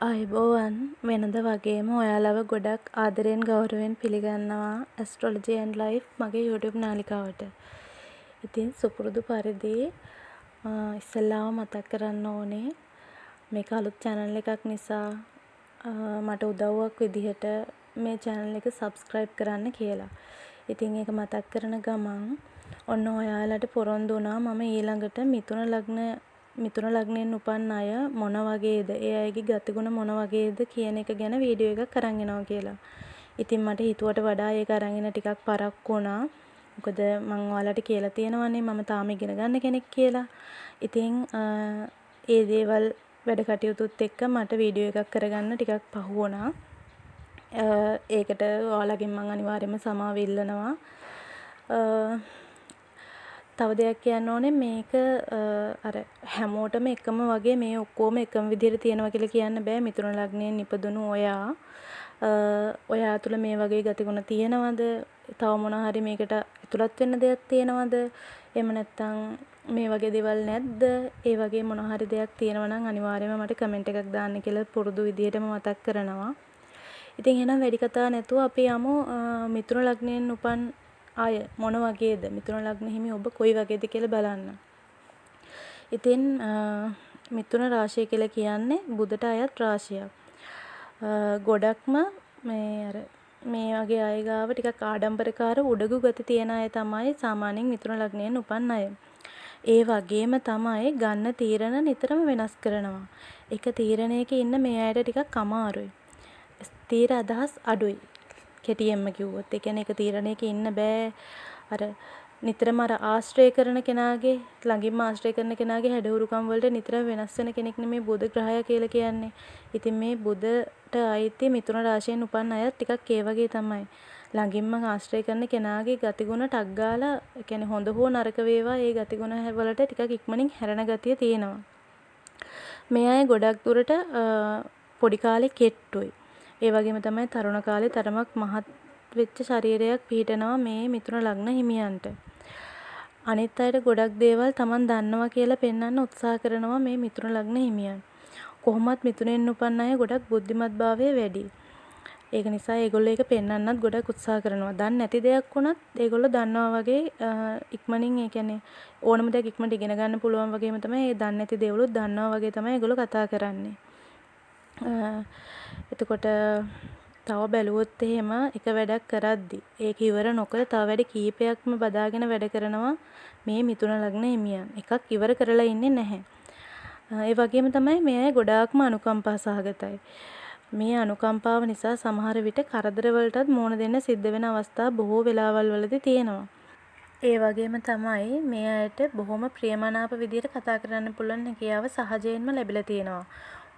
අයිබෝවන් වෙනද වගේම ඔයාලව ගොඩක් ආදරයෙන් ගෞරවයෙන් පිළිගන්නවා ඇස්ට්‍රොලොජි ඇන්ඩ් ලයිෆ් මගේ YouTube නාලිකාවට. ඉතින් සුපුරුදු පරිදි ඉස්සෙල්ලාම මතක් කරන්න ඕනේ මේක අලුත් channel එකක් නිසා මට උදව්වක් විදිහට මේ channel එක subscribe කරන්න කියලා. ඉතින් ඒක මතක් කරන ගමන් ඔන්න ඔයාලට පොරොන්දු වුණා මම ඊළඟට මිථුන ලග්නයෙන් උපන් අය මොන වගේද ඒ අයගේ ගතිගුණ මොන වගේද කියන එක ගැන වීඩියෝ එකක් අරන් එනවා කියලා. ඉතින් මට හිතුවට වඩා ඒක අරන් එන ටිකක් පරක්කු වුණා. මොකද මම ඔයාලට කියලා තියෙනවානේ මම තාම ඉගෙන ගන්න කෙනෙක් කියලා. ඉතින් ඒ දේවල් වැඩ කටයුතුත් එක්ක මට වීඩියෝ එකක් කරගන්න ටිකක් පහු වුණා. ඒකට ඔයාලගෙන් මම අනිවාර්යයෙන්ම සමාව ඉල්ලනවා. තව දෙයක් කියන්න ඕනේ මේක අර හැමෝටම එකම වගේ මේ ඔක්කොම එකම විදිහට තියෙනවා කියලා කියන්න බෑ. මිථුන ලග්නයෙන් ඉපදුණු ඔයා තුළ මේ වගේ ගතිගුණ තියෙනවද? තව මොනවා හරි මේකට ඇතුළත් වෙන්න දෙයක් තියෙනවද? එහෙම නැත්නම් මේ වගේ දේවල් නැද්ද? ඒ වගේ මොනවා හරි දෙයක් තියෙනවා නම් අනිවාර්යයෙන්ම මට කමෙන්ට් එකක් දාන්න කියලා පුරුදු විදිහටම මතක් කරනවා. ඉතින් එහෙනම් වැඩි කතා නැතුව අපි යමු මිථුන ලග්නයෙන් උපන් අය මොන වගේද මිථුන ලග්න හිමි ඔබ කොයි වගේද කියලා බලන්න. ඉතින් මිථුන රාශිය කියලා කියන්නේ බුදට අයත් රාශියක්. ගොඩක්ම මේ වගේ අය ගාව ටිකක් ආඩම්බරකාර උඩගු ගති තියෙන අය තමයි සාමාන්‍යයෙන් මිථුන ලග්නයෙන් උපන් අය. ඒ වගේම තමයි ගන්න තීරණ නිතරම වෙනස් කරනවා. එක තීරණයක ඉන්න මේ අයට ටිකක් අමාරුයි. ස්ථිර අදහස් අඩුයි. කෙටියෙන්ම කිව්වොත් ඒ කියන්නේ එක තීරණයක ඉන්න බෑ. අර නිතරම ආශ්‍රය කරන කෙනාගේ ළඟින්ම ආශ්‍රය කරන කෙනාගේ හැඩහුරුකම් වලට නිතර වෙනස් වෙන කෙනෙක් නෙමේ බුධ ග්‍රහය කියලා කියන්නේ. ඉතින් මේ බුධට අයිති මිථුන රාශියෙන් උපන් අය ටිකක් ඒ වගේ තමයි. ළඟින්ම ආශ්‍රය කරන කෙනාගේ ගතිගුණ ටක් ගාලා ඒ කියන්නේ හොඳ හෝ නරක වේවා ඒ ගතිගුණ වලට ටිකක් ඉක්මනින් හැරෙන ගතිය තියෙනවා. මේ අය ගොඩක් දුරට පොඩි කාලේ කෙට්ටුයි. ඒ වගේම තමයි තරුණ කාලේ තරමක් මහත් වෙච්ච ශරීරයක් පිහිටනවා මේ මිථුන ලග්න හිමියන්ට. අනිත් අයට ගොඩක් දේවල් Taman දන්නවා කියලා පෙන්වන්න උත්සාහ කරනවා මේ මිථුන ලග්න හිමියන්. කොහොමත් මිථුනෙන් උපන් අය ගොඩක් බුද්ධිමත්භාවය වැඩි. ඒක නිසා ඒගොල්ලෝ ඒක පෙන්වන්නත් ගොඩක් උත්සාහ කරනවා. දන්නේ නැති දෙයක් වුණත් ඒගොල්ලෝ දන්නවා වගේ ඉක්මනින් ඒ කියන්නේ ඕනම දෙයක් ඉක්මනට ඉගෙන ගන්න පුළුවන් වගේම තමයි ඒ දන්නේ නැති දේවලුත් දන්නවා වගේ තමයි ඒගොල්ලෝ කතා කරන්නේ. එතකොට තව බැලුවොත් එහෙම එක වැඩක් කරද්දි ඒක ඉවර නොකර තව වැඩ කීපයක්ම බදාගෙන වැඩ කරනවා මේ මිථුන ලග්න හිමියන්. එකක් ඉවර කරලා ඉන්නේ නැහැ. ඒ වගේම තමයි මේ අය ගොඩාක්ම අනුකම්පා සහගතයි. මේ අනුකම්පාව නිසා සමහර විට කරදර වලටත් මුහුණ දෙන්න සිද්ධ වෙන අවස්ථා බොහෝ වෙලාවල් වලදී තියෙනවා. ඒ වගේම තමයි මේ අයට බොහොම ප්‍රියමනාප විදියට කතා කරන්න පුළුවන් හැකියාව සහජයෙන්ම ලැබිලා තියෙනවා.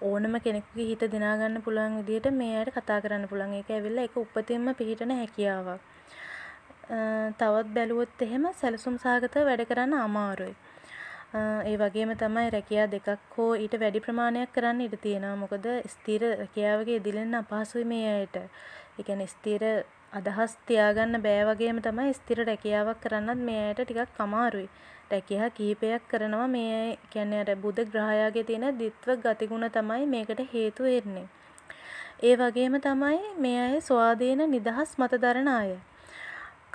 ඕනම කෙනෙකුගේ හිත දිනා ගන්න පුළුවන් විදිහට මේ අයට කතා කරන්න පුළුවන්. ඒක ඇවිල්ලා ඒක උපතින්ම පිහිටන හැකියාවක්. තවත් බැලුවොත් එහෙම සැලසුම් සහගතව වැඩ කරන්න අමාරුයි. ඒ වගේම තමයි රැකියා දෙකක් හෝ ඊට වැඩි ප්‍රමාණයක් කරන්න ඉඩ තියෙනවා. මොකද ස්ථිර රැකියාවක යෙදෙන්න අපහසුයි මේ අයට. ඒ කියන්නේ ස්ථිර අදහස් තියාගන්න බෑ වගේම තමයි ස්ථිර රැකියාවක් කරන්නත් මේ අයට ටිකක් අමාරුයි. රැකියා කිහිපයක් කරනවා මේ කියන්නේ අර බුධ ග්‍රහයාගේ තියෙන ද්විත්ව ගතිගුණ තමයි මේකට හේතු වෙන්නේ. ඒ වගේම තමයි මේ අය ස්වාධීන නිදහස් මත දරන අය.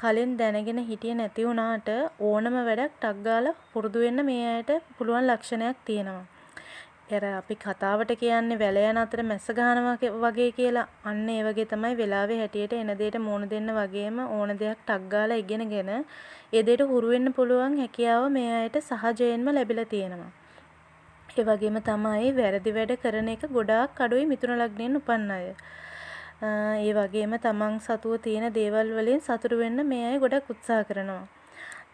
කලින් දැනගෙන හිටියේ නැති වුණාට ඕනම වැඩක් ටක් ගාලා පුරුදු වෙන්න මේ අයට පුළුවන් ලක්ෂණයක් තියෙනවා. එර අපි කතාවට කියන්නේ වැල යන අතර මැස්ස ගන්නවා වගේ කියලා. අන්න ඒ වගේ තමයි වෙලාවේ හැටියට එන දෙයට මුණ දෙන්න වගේම ඕන දෙයක් ටක් ගාලා ඉගෙනගෙන ඒ දෙයට හුරු වෙන්න පුළුවන් හැකියාව මේ අයට සහජයෙන්ම ලැබිලා තියෙනවා. ඒ වගේම තමයි වැරදි වැඩ කරන එක ගොඩාක් අඩුයි මිථුන ලග්නයෙන් උපන් අය. ඒ වගේම තමන් සතුව තියෙන දේවල් වලින් සතුටු වෙන්න මේ අය ගොඩක් උත්සාහ කරනවා.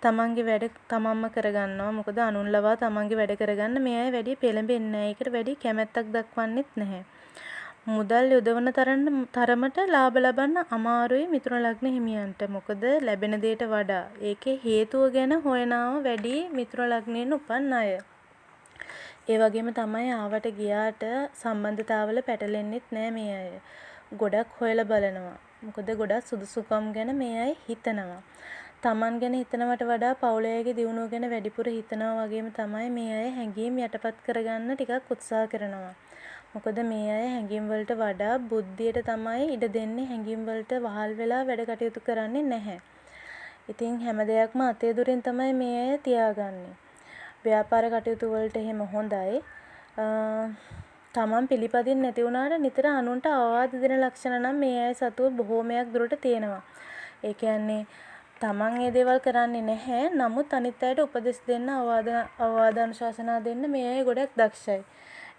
තමන්ගේ වැඩ තමන්ම කරගන්නවා. මොකද අනුන් ලවා තමන්ගේ වැඩ කරගන්න මේ අය වැඩි පෙළඹෙන්නේ නැහැ. ඒකට වැඩි කැමැත්තක් දක්වන්නෙත් නැහැ. මුදල් යොදවන තරමට ලාභ ලබන්න අමාරුයි මිථුන ලග්න හිමියන්ට. මොකද ලැබෙන දෙයට වඩා ඒකේ හේතුව ගැන හොයනවා වැඩි මිථුන ලග්නයෙන් උපන් අය. ඒ වගේම තමයි ආවට ගියාට සම්බන්ධතාවල පැටලෙන්නෙත් නැහැ මේ අය. ගොඩක් හොයලා බලනවා. මොකද ගොඩක් සුදුසුකම් ගැන මේ අය හිතනවා. තමන් ගැන හිතනවට වඩා පවුලේ දියුණුව ගැන වැඩිපුර හිතනවා වගේම තමයි මේ අය හැඟීම් යටපත් කරගන්න ටිකක් උත්සාහ කරනවා. මොකද මේ අය හැඟීම් වලට වඩා බුද්ධියට තමයි ඉඩ දෙන්නේ. හැඟීම් වලට වහල් වෙලා වැඩ කටයුතු කරන්නේ නැහැ. ඉතින් හැම දෙයක්ම අතේ දුරින් තමයි මේ අය තියාගන්නේ. ව්‍යාපාර කටයුතු වලට එහෙම හොඳයි. තමන් පිළිපදින්න නැති වුණාට නිතර අනුන්ට අවවාද දෙන ලක්ෂණ නම් මේ අය සතුව බොහෝමයක් දුරට තියෙනවා. ඒ කියන්නේ තමන් මේ දේවල් කරන්නේ නැහැ. නමුත් අනිත් අයට උපදෙස් දෙන්න අවවාද අනුශාසනා දෙන්න මේ අය ගොඩක් දක්ෂයි.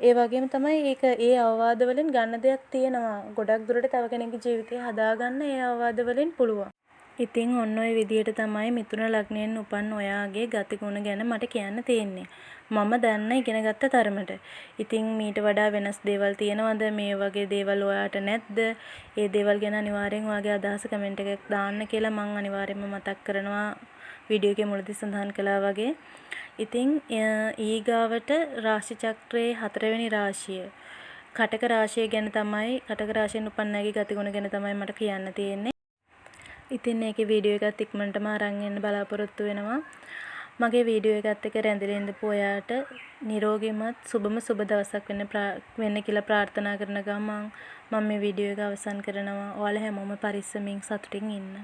ඒ වගේම තමයි ඒ අවවාද වලින් ගන්න දෙයක් තියෙනවා. ගොඩක් දුරට තව කෙනෙකුගේ ජීවිතය හදාගන්න ඒ අවවාද වලින් පුළුවන්. ඉතින් ඔන්න ඔය විදියට තමයි මිථුන ලග්නයෙන් උපන් ඔයාගේ ගතිගුණ ගැන මට කියන්න තියෙන්නේ. මම දන්න ඉගෙන ගත්ත තරමට. ඉතින් මීට වඩා වෙනස් දේවල් තියෙනවද? මේ වගේ දේවල් ඔයාට නැද්ද? ඒ දේවල් ගැන අනිවාර්යෙන් ඔයාගේ අදහස කමෙන්ට් එකක් දාන්න කියලා මම අනිවාර්යෙන්ම මතක් කරනවා වීඩියෝ එකේ මුලදී සඳහන් කළා වගේ. ඉතින් ඊගාවට රාශි චක්‍රයේ 4 වෙනි රාශිය කටක රාශිය ගැන තමයි කටක රාශියෙන් උපන් අයගේ ගතිගුණ ගැන තමයි මට කියන්න තියෙන්නේ. ඉතින් මේකේ වීඩියෝ එකත් ඉක්මනටම අරන් එන්න බලාපොරොත්තු වෙනවා. මගේ වීඩියෝ එකත් එක්ක රැඳිලා ඉඳපු ඔයාට නිරෝගීමත් සුබම සුබ දවසක් වෙන්න කියලා ප්‍රාර්ථනා කරන ගමන් මම මේ වීඩියෝ එක අවසන් කරනවා. ඔයාලා හැමෝම පරිස්සමින් සතුටින් ඉන්න.